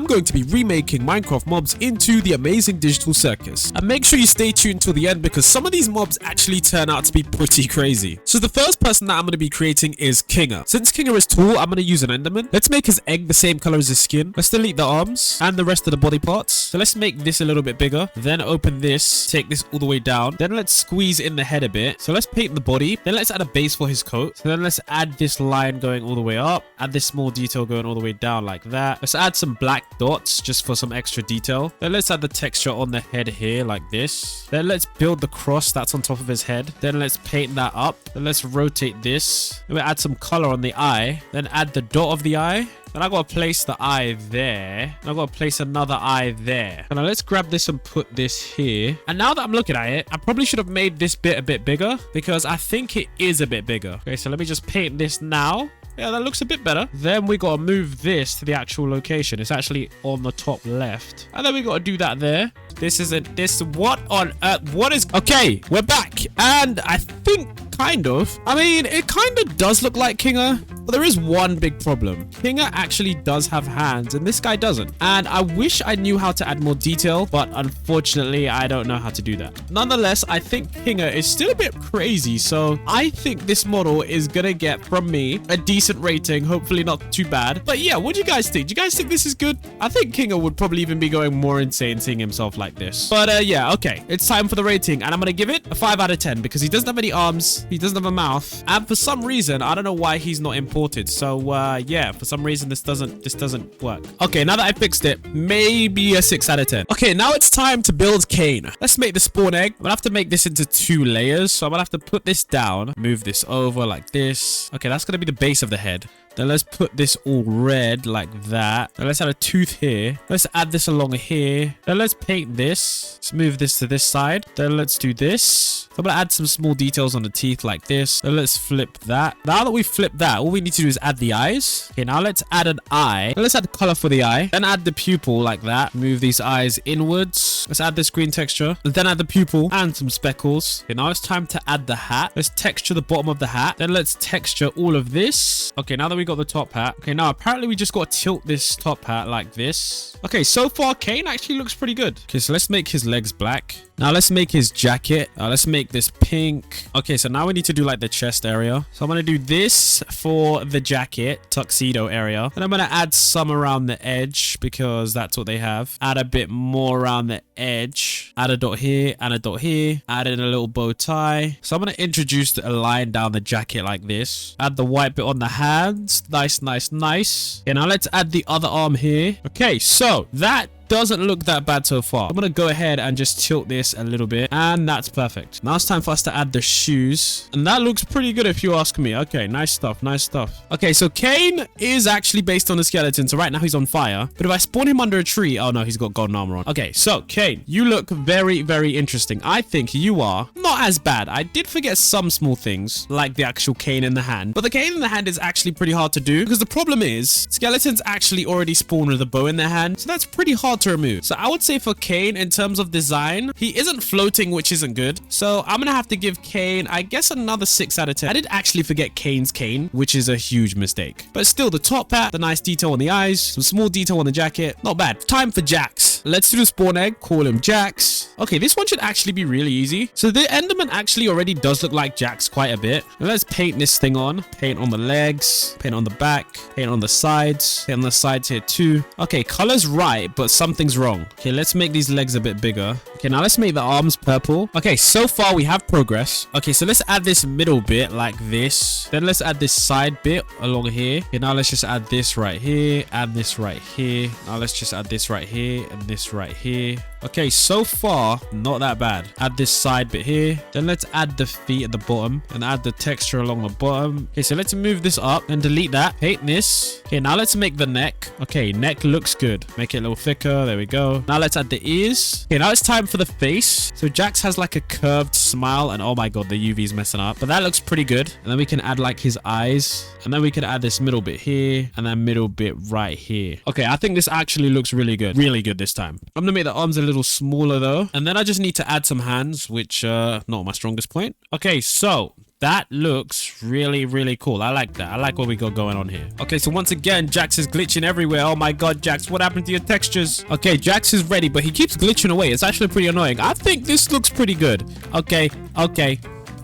I'm going to be remaking Minecraft mobs into the Amazing Digital Circus. And make sure you stay tuned till the end because some of these mobs actually turn out to be pretty crazy. So the first person that I'm going to be creating is Kinger. Since Kinger is tall, I'm going to use an Enderman. Let's make his egg the same color as his skin. Let's delete the arms and the rest of the body parts. So let's make this a little bit bigger. Then open this, take this all the way down. Then let's squeeze in the head a bit. So let's paint the body. Then let's add a base for his coat. So then let's add this line going all the way up. Add this small detail going all the way down like that. Let's add some black dots just for some extra detail. Then let's add the texture on the head here like this. Then let's build the cross that's on top of his head. Then let's paint that up. Then let's rotate this. Then we'll add some color on the eye. Then add the dot of the eye. Then I gotta place the eye there. And I gotta place another eye there. And now let's grab this and put this here. And now that I'm looking at it, I probably should have made this bit a bit bigger because I think it is a bit bigger. Okay, so let me just paint this now. Yeah, that looks a bit better. Then we gotta move this to the actual location. It's actually on the top left. And then we gotta do that there. This isn't this. What on earth? What is... Okay, we're back. And I think kind of. I mean, it kind of does look like Kinger. But there is one big problem. Kinger actually does have hands and this guy doesn't. And I wish I knew how to add more detail, but unfortunately, I don't know how to do that. Nonetheless, I think Kinger is still a bit crazy. So I think this model is gonna get from me a decent rating. Hopefully not too bad. But yeah, what do you guys think? Do you guys think this is good? I think Kinger would probably even be going more insane seeing himself like this. But yeah, okay. It's time for the rating. And I'm gonna give it a 5 out of 10 because he doesn't have any arms. He doesn't have a mouth. And for some reason, I don't know why he's not imported. So yeah, for some reason this doesn't work. Okay, now that I fixed it, maybe a 6 out of 10. Okay, now it's time to build Kane. Let's make the spawn egg. I'm gonna have to make this into 2 layers. So I'm gonna have to put this down, move this over like this. Okay, that's gonna be the base of the head. Then let's put this all red like that. Then let's add a tooth here. Let's add this along here. Then let's paint this. Let's move this to this side. Then let's do this. So I'm going to add some small details on the teeth like this. Then let's flip that. Now that we've flipped that, all we need to do is add the eyes. Okay, now let's add an eye. Then let's add color for the eye. Then add the pupil like that. Move these eyes inwards. Let's add this green texture. Then add the pupil and some speckles. Okay, now it's time to add the hat. Let's texture the bottom of the hat. Then let's texture all of this. Okay, now that we got the top hat. Okay, now apparently we just got to tilt this top hat like this. Okay, so far Kane actually looks pretty good. Okay, so let's make his legs black. Now let's make his jacket. Let's make this pink. Okay, so now we need to do like the chest area. So I'm going to do this for the jacket tuxedo area. And I'm going to add some around the edge because that's what they have. Add a bit more around the edge. Add a dot here and a dot here. Add in a little bow tie. So I'm going to introduce a line down the jacket like this. Add the white bit on the hands. Nice, nice, nice. Okay, now let's add the other arm here. Okay, so that doesn't look that bad so far. I'm gonna go ahead and just tilt this a little bit and that's perfect. Now it's time for us to add the shoes and that looks pretty good if you ask me. Okay, nice stuff, nice stuff. Okay, so Kane is actually based on the skeleton, so right now he's on fire, but if I spawn him under a tree, oh no, he's got golden armor on. Okay, so Kane, you look very, very interesting. I think you are not as bad. I did forget some small things like the actual cane in the hand, but the cane in the hand is actually pretty hard to do because the problem is skeletons actually already spawn with a bow in their hand, so that's pretty hard to remove. So I would say for Kane, in terms of design, he isn't floating, which isn't good. So I'm gonna have to give Kane, I guess, another 6 out of 10. I did actually forget Kane's cane, which is a huge mistake. But still, the top hat, the nice detail on the eyes, some small detail on the jacket, not bad. Time for Jax. Let's do the spawn egg, call him Jax. Okay, this one should actually be really easy. So the Enderman actually already does look like Jax quite a bit. Now let's paint this thing on. Paint on the legs, paint on the back, paint on the sides, paint on the sides here too. Okay, color's right, but something's wrong. Okay, let's make these legs a bit bigger. Okay, now let's make the arms purple. Okay, so far we have progress. Okay, so let's add this middle bit like this. Then let's add this side bit along here. Okay, now let's just add this right here, add this right here. Now let's just add this right here and this right here. Okay, so far, not that bad. Add this side bit here. Then let's add the feet at the bottom and add the texture along the bottom. Okay, so let's move this up and delete that. Paint this. Okay, now let's make the neck. Okay, neck looks good. Make it a little thicker. There we go. Now let's add the ears. Okay, now it's time for the face. So Jax has like a curved smile and oh my god, the UV is messing up. But that looks pretty good. And then we can add like his eyes. And then we can add this middle bit here and then middle bit right here. Okay, I think this actually looks really good. Really good this time. time. I'm gonna make the arms a little smaller though. And then I just need to add some hands, which not my strongest point. Okay, so that looks really, really cool. I like that. I like what we got going on here. Okay, so once again, Jax is glitching everywhere. Oh my god, Jax, what happened to your textures? Okay, Jax is ready, but he keeps glitching away. It's actually pretty annoying. I think this looks pretty good. Okay.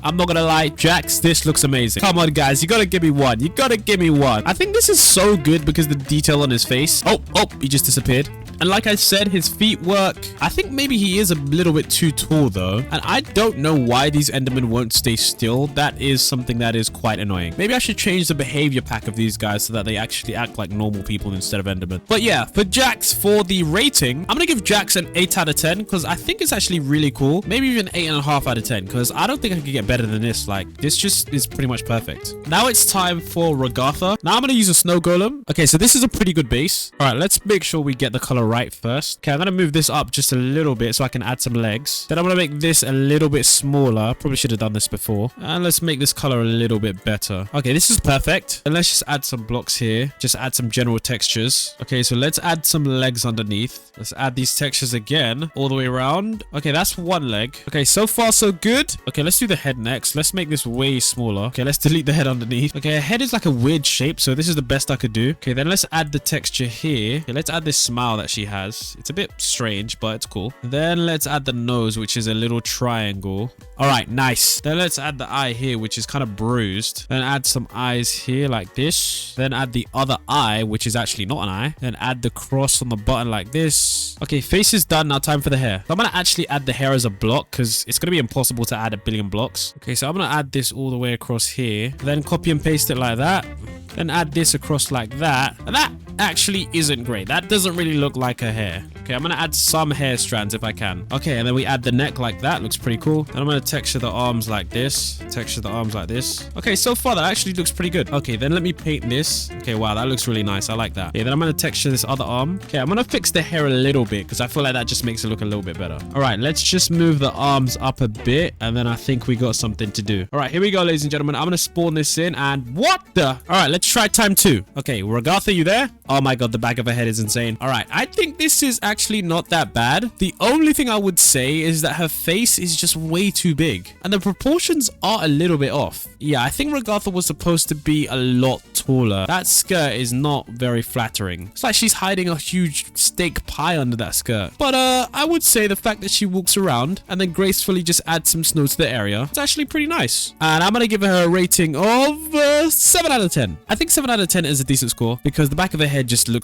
I'm not gonna lie, Jax, this looks amazing. Come on, guys, you gotta give me one. You gotta give me one. I think this is so good because the detail on his face. Oh, he just disappeared. And like I said, his feet work. I think maybe he is a little bit too tall though. And I don't know why these Endermen won't stay still. That is something that is quite annoying. Maybe I should change the behavior pack of these guys so that they actually act like normal people instead of Endermen. But yeah, for Jax, for the rating, I'm gonna give Jax an 8 out of 10 because I think it's actually really cool. Maybe even 8.5 out of 10 because I don't think I could get better than this. Like, this just is pretty much perfect. Now it's time for Ragatha. Now I'm gonna use a snow golem. Okay, so this is a pretty good base. All right, let's make sure we get the color right first. Okay, I'm gonna move this up just a little bit so I can add some legs. Then I'm gonna make this a little bit smaller. Probably should have done this before. And let's make this color a little bit better. Okay, this is perfect. And let's just add some blocks here. Just add some general textures. Okay, so let's add some legs underneath. Let's add these textures again all the way around. Okay, that's one leg. Okay, so far so good. Okay, let's do the head next. Let's make this way smaller. Okay, let's delete the head underneath. Okay, a head is like a weird shape, so this is the best I could do. Okay, then let's add the texture here. Okay, let's add this smile that she has. It's a bit strange, but it's cool. Then let's add the nose, which is a little triangle. All right, nice. Then let's add the eye here, which is kind of bruised. Then add some eyes here like this. Then add the other eye, which is actually not an eye. Then add the cross on the button like this. Okay, face is done. Now time for the hair. So I'm going to actually add the hair as a block because it's going to be impossible to add a billion blocks. Okay, so I'm going to add this all the way across here. Then copy and paste it like that. Then add this across like that. And that actually isn't great. That doesn't really look like a hair. Okay, I'm going to add some hair strands if I can. Okay, and then we add the neck like that. Looks pretty cool. Then I'm going to texture the arms like this. Texture the arms like this. Okay, so far that actually looks pretty good. Okay, then let me paint this. Okay, wow, that looks really nice. I like that. Okay, then I'm going to texture this other arm. Okay, I'm going to fix the hair a little bit because I feel like that just makes it look a little bit better. All right, let's just move the arms up a bit. And then I think we got something to do. All right, here we go, ladies and gentlemen. I'm going to spawn this in and what the? All right, let's try time 2. Okay, Ragatha, you there? Oh my god, the back of her head is insane. All right, I think this is actually not that bad. The only thing I would say is that her face is just way too big and the proportions are a little bit off. Yeah, I think Ragatha was supposed to be a lot taller. That skirt is not very flattering. It's like she's hiding a huge steak pie under that skirt. But I would say the fact that she walks around and then gracefully just adds some snow to the area, it's actually pretty nice. And I'm gonna give her a rating of 7 out of 10. I think 7 out of 10 is a decent score because the back of her head just looks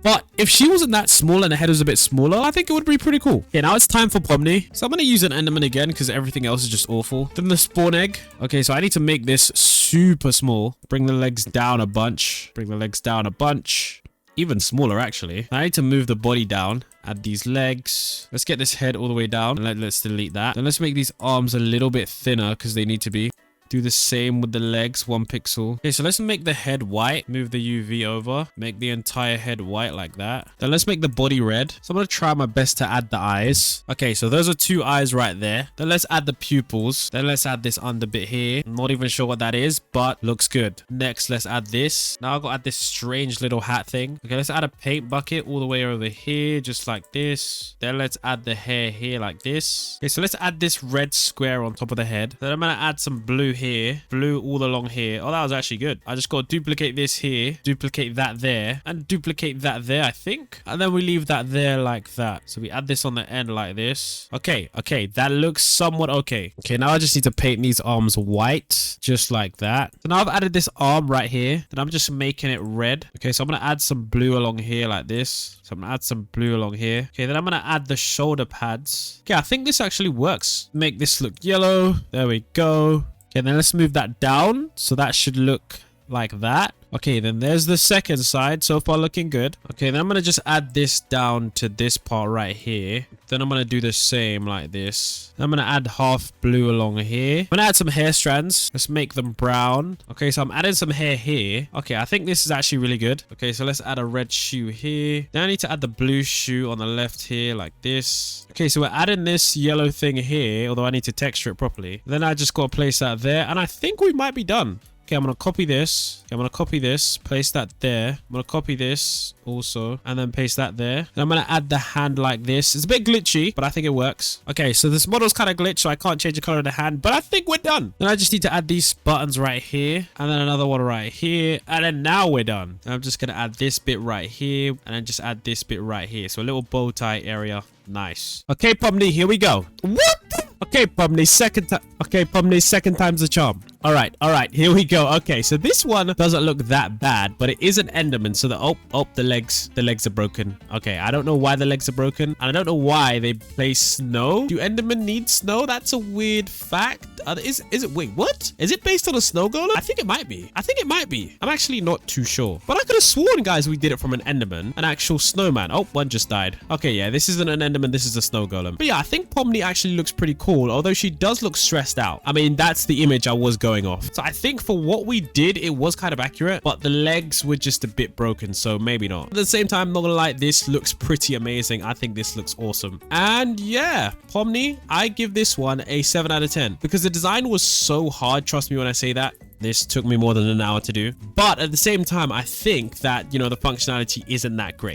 but if she wasn't that small and her head was a bit smaller, I think it would be pretty cool. Okay, now it's time for Pomy. So I'm going to use an Enderman again because everything else is just awful. Then the spawn egg. Okay, so I need to make this super small. Bring the legs down a bunch. Bring the legs down a bunch. Even smaller, actually. I need to move the body down. Add these legs. Let's get this head all the way down. And let's delete that. Then let's make these arms a little bit thinner because they need to be. Do the same with the legs, 1 pixel. Okay, so let's make the head white. Move the UV over. Make the entire head white like that. Then let's make the body red. So I'm going to try my best to add the eyes. Okay, so those are 2 eyes right there. Then let's add the pupils. Then let's add this under bit here. I'm not even sure what that is, but looks good. Next, let's add this. Now I've got to add this strange little hat thing. Okay, let's add a paint bucket all the way over here, just like this. Then let's add the hair here like this. Okay, so let's add this red square on top of the head. Then I'm going to add some blue here, blue all along here. Oh, that was actually good. I just got to duplicate this here, duplicate that there, and duplicate that there, I think. And then we leave that there like that. So we add this on the end like this. Okay, that looks somewhat okay. Okay, now I just need to paint these arms white, just like that. So now I've added this arm right here, and I'm just making it red. Okay, so I'm going to add some blue along here like this. So I'm going to add some blue along here. Okay, then I'm going to add the shoulder pads. Okay, I think this actually works. Make this look yellow. There we go. Okay, then let's move that down. So that should look like that. Okay, then there's the second side. So far looking good. Okay, then I'm going to just add this down to this part right here. Then I'm going to do the same like this. Then I'm going to add half blue along here. I'm going to add some hair strands. Let's make them brown. Okay, so I'm adding some hair here. Okay, I think this is actually really good. Okay, so let's add a red shoe here. Then I need to add the blue shoe on the left here like this. Okay, so we're adding this yellow thing here, although I need to texture it properly. Then I just got to place that there. And I think we might be done. Okay, I'm gonna copy this. Okay, I'm gonna copy this, place that there. I'm gonna copy this also, and then paste that there. And I'm gonna add the hand like this. It's a bit glitchy, but I think it works. Okay, so this model's kind of glitched, so I can't change the color of the hand, but I think we're done. Then I just need to add these buttons right here, and then another one right here, and then now we're done. And I'm just gonna add this bit right here, and then just add this bit right here. So a little bow tie area. Nice. Okay, Pomy, here we go. What? Okay, Pomy, second time. Okay, Pomy, second time's the charm. All right, here we go. Okay, so this one doesn't look that bad, but it is an Enderman. So the legs are broken. Okay, I don't know why the legs are broken, and I don't know why they place snow. Do Endermen need snow? That's a weird fact. Is it? Wait, what? Is it based on a snow golem? I think it might be. I'm actually not too sure, but I could have sworn, guys, we did it from an Enderman, an actual snowman. Oh, one just died. Okay, yeah, this isn't an Enderman. This is a snow golem. But yeah, I think Pomy actually looks pretty cool, although she does look stressed out. I mean, that's the image I was going off. So I think for what we did, it was kind of accurate, but the legs were just a bit broken, so maybe not. At the same time, I'm not gonna lie, this looks pretty amazing. I think this looks awesome. And yeah, Pomy, I give this one a 7 out of 10 because the design was so hard. Trust me when I say that. This took me more than an hour to do. But at the same time, I think that, you know, the functionality isn't that great.